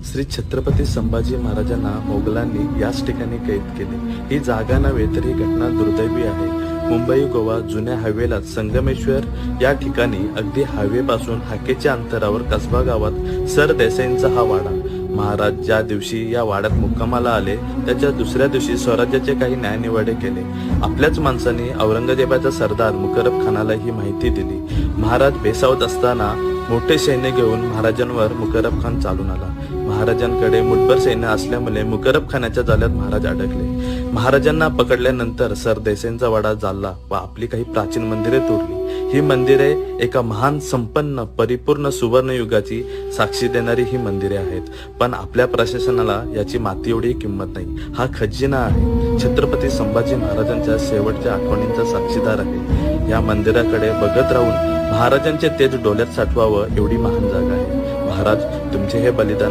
श्री छत्रपती संभाजी महाराजांना मोगलांनी याच ठिकाणी कैद केले. ही जागा नव्हे तर ही घटना दुर्दैवी आहे. मुंबई गोवा जुन्या हायवेला संगमेश्वर या ठिकाणी अगदी हायवेपासून हाकेच्या अंतरावर कसबा गावात सर देसाईंचा हा वाडा. महाराज ज्या दिवशी या वाड्यात मुक्कामाला आले त्याच्या दुसऱ्या दिवशी स्वराज्याचे काही न्यायनिवाडे केले. आपल्याच माणसांनी औरंगजेबाचा सरदार मुकरब खानाला ही माहिती दिली. महाराज बेसावत असताना मोठे सैन्य घेऊन महाराजांवर मुकरब खान चालून आला. महाराजांकडे मुठभर सैन्य असल्यामुळे मुकरब खानाच्या जाळ्यात महाराज अडकले. महाराजांना पकडल्यानंतर सरदेसाईंचा वाडा जाळला व आपली काही प्राचीन मंदिरे तोडली. ही मंदिरे एका महान संपन्न परिपूर्ण सुवर्णयुगाची साक्षी देणारी ही मंदिरे आहेत. पण आपल्या प्रशासनाला याची माती एवढी किंमत नाही. हा खजिना आहे. छत्रपती संभाजी महाराजांच्या शेवटच्या आठवणींचा साक्षीदार आहे. या मंदिराकडे बघत राहून महाराजांचे तेज डोळ्यात साठवावं एवढी महान जागा आहे. महाराज तुमचे हे बलिदान